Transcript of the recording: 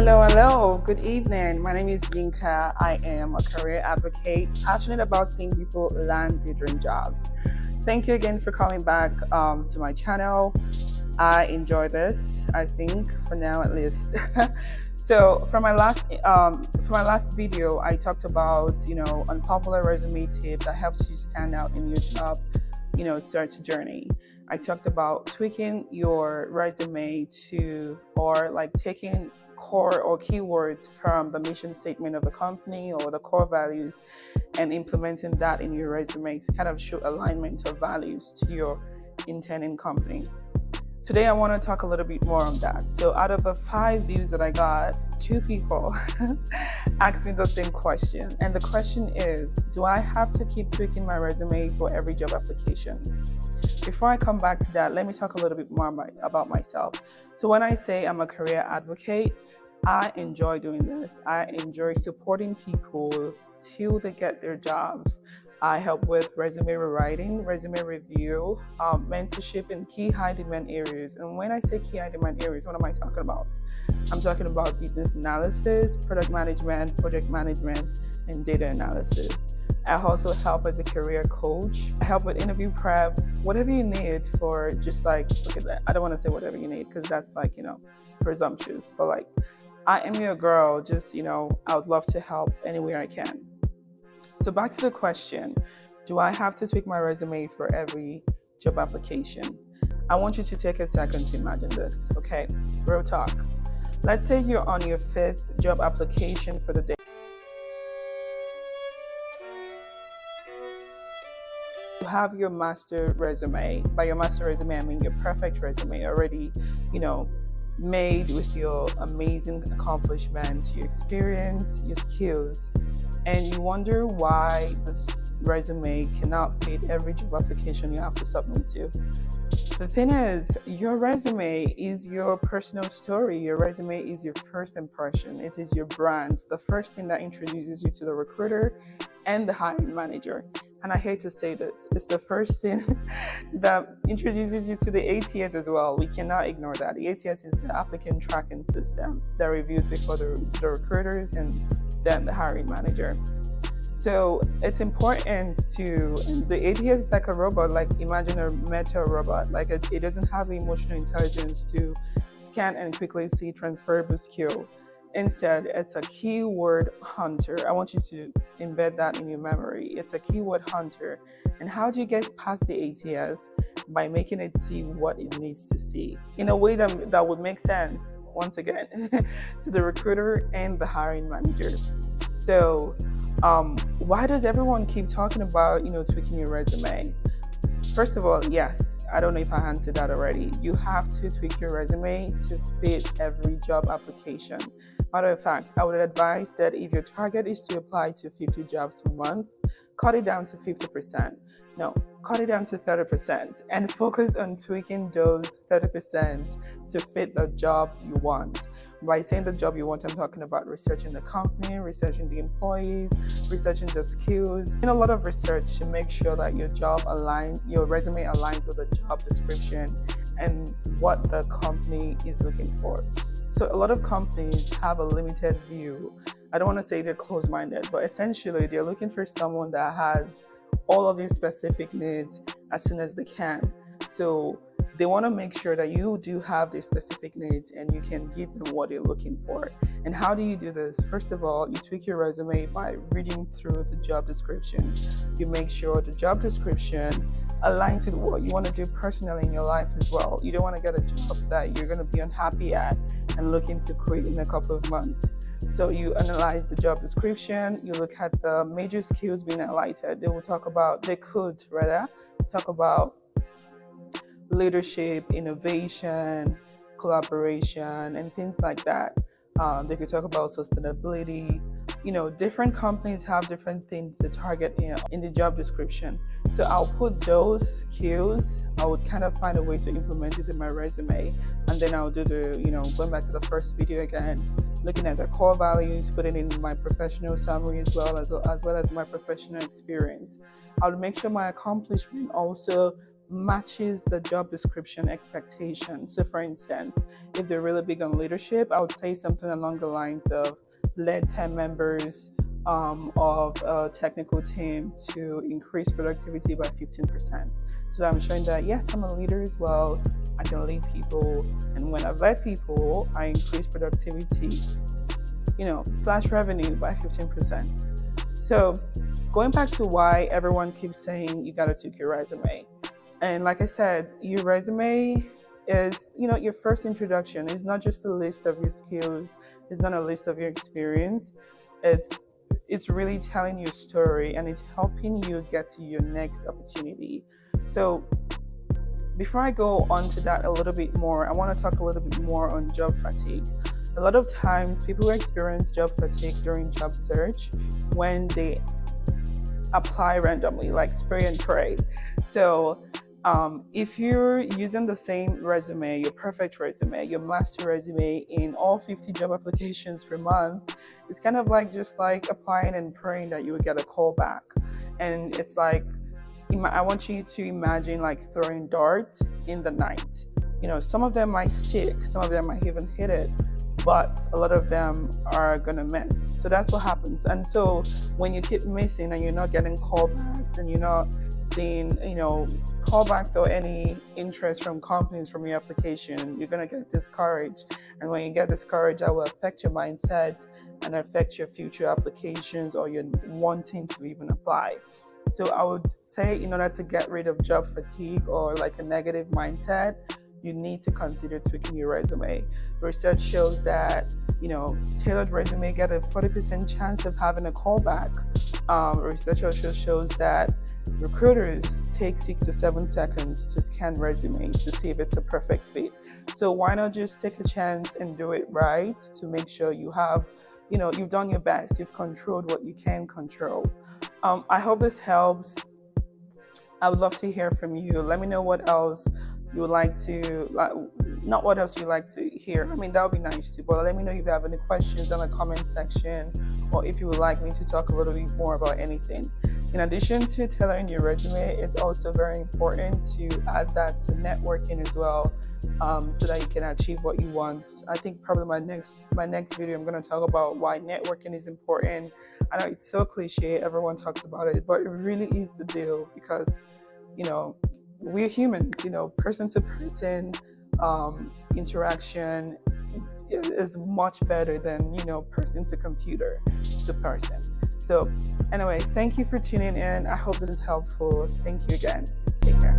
Hello. Good evening. My name is Yinka. I am a career advocate, passionate about seeing people land their dream jobs. Thank you again for coming back to my channel. I enjoy this. I think for now at least. So for my last video, I talked about unpopular resume tip that helps you stand out in your job search journey. I talked about tweaking your resume to, or like taking core or keywords from the mission statement of the company or the core values and implementing that in your resume to kind of show alignment of values to your intending company. Today, I want to talk a little bit more on that. So, out of the 5 views that I got, 2 people asked me the same question. And the question is, do I have to keep tweaking my resume for every job application? Before I come back to that, let me talk a little bit more about myself. So, when I say I'm a career advocate, I enjoy doing this. I enjoy supporting people till they get their jobs. I help with resume rewriting, resume review, mentorship in key high demand areas. And when I say key high demand areas, what am I talking about? I'm talking about business analysis, product management, project management, and data analysis. I also help as a career coach. I help with interview prep, whatever you need for just like, okay, I don't want to say whatever you need because that's like, presumptuous. But like, I am your girl, just, I would love to help anywhere I can. So back to the question, do I have to tweak my resume for every job application? I want you to take a second to imagine this, okay? Real talk. Let's say you're on your 5th job application for the day. You have your master resume. By your master resume, I mean your perfect resume already, made with your amazing accomplishments, your experience, your skills. And you wonder why this resume cannot fit every job application you have to submit to. The thing is, your resume is your personal story. Your resume is your first impression. It is your brand, the first thing that introduces you to the recruiter and the hiring manager. And I hate to say this, it's the first thing that introduces you to the ATS as well. We cannot ignore that. The ATS is the applicant tracking system that reviews before the recruiters and then the hiring manager. So it's important the ATS is like a robot, like imagine a meta robot. Like it doesn't have emotional intelligence to scan and quickly see transferable skill. Instead, it's a keyword hunter. I want you to embed that in your memory. It's a keyword hunter. And how do you get past the ATS? By making it see what it needs to see in a way that would make sense, once again, to the recruiter and the hiring manager. So, why does everyone keep talking about, tweaking your resume? First of all, yes, I don't know if I answered that already. You have to tweak your resume to fit every job application. Matter of fact, I would advise that if your target is to apply to 50 jobs per month, cut it down to 50%. No, cut it down to 30% and focus on tweaking those 30% to fit the job you want. By saying the job you want, I'm talking about researching the company, researching the employees, researching the skills, and a lot of research to make sure that your resume aligns with the job description and what the company is looking for. So a lot of companies have a limited view. I don't want to say they're closed-minded, but essentially they're looking for someone that has all of these specific needs as soon as they can. So they want to make sure that you do have these specific needs and you can give them what they're looking for. And how do you do this? First of all, you tweak your resume by reading through the job description. You make sure the job description aligns with what you want to do personally in your life as well. You don't want to get a job that you're going to be unhappy at and looking to quit in a couple of months. So you analyze the job description, you look at the major skills being highlighted. They could talk about leadership, innovation, collaboration, and things like that. They could talk about sustainability. Different companies have different things to target in the job description. So I'll put those skills, I would kind of find a way to implement it in my resume. And then I'll do going back to the first video again, looking at the core values, putting in my professional summary as well as my professional experience. I'll make sure my accomplishment also matches the job description expectation. So, for instance, if they're really big on leadership, I would say something along the lines of led 10 members of a technical team to increase productivity by 15%. So I'm showing that yes, I'm a leader as well. I can lead people, and when I led people, I increase productivity, slash revenue by 15%. So going back to why everyone keeps saying you gotta tweak your resume. And like I said, your resume is, your first introduction. It's not just a list of your skills, it's not a list of your experience. It's really telling your story, and it's helping you get to your next opportunity. So before I go on to that a little bit more, I want to talk a little bit more on job fatigue. A lot of times people experience job fatigue during job search when they apply randomly, like spray and pray. So if you're using the same resume, your perfect resume, your master resume in all 50 job applications per month, it's kind of like just like applying and praying that you would get a call back. And it's like, I want you to imagine like throwing darts in the night. Some of them might stick, some of them might even hit it, but a lot of them are gonna miss. So that's what happens. And so when you keep missing and you're not getting callbacks and you're not seeing, callbacks or any interest from companies from your application, you're gonna get discouraged. And when you get discouraged, that will affect your mindset and affect your future applications or your wanting to even apply. So I would say in order to get rid of job fatigue or like a negative mindset, you need to consider tweaking your resume. Research shows that, tailored resume get a 40% chance of having a callback. Research also shows that recruiters take 6 to 7 seconds to scan resumes to see if it's a perfect fit. So why not just take a chance and do it right to make sure you have, you've done your best, you've controlled what you can control. I hope this helps. I would love to hear from you. Let me know what else you would like to, not what else you like to hear. I mean, that would be nice too, but let me know if you have any questions in the comment section, or if you would like me to talk a little bit more about anything. In addition to tailoring your resume, it's also very important to add that to networking as well, so that you can achieve what you want. I think probably my next video, I'm going to talk about why networking is important. I know it's so cliche, everyone talks about it, but it really is the deal because, we're humans, person to person interaction is much better than, person to computer to person. So anyway, thank you for tuning in. I hope this is helpful. Thank you again. Take care.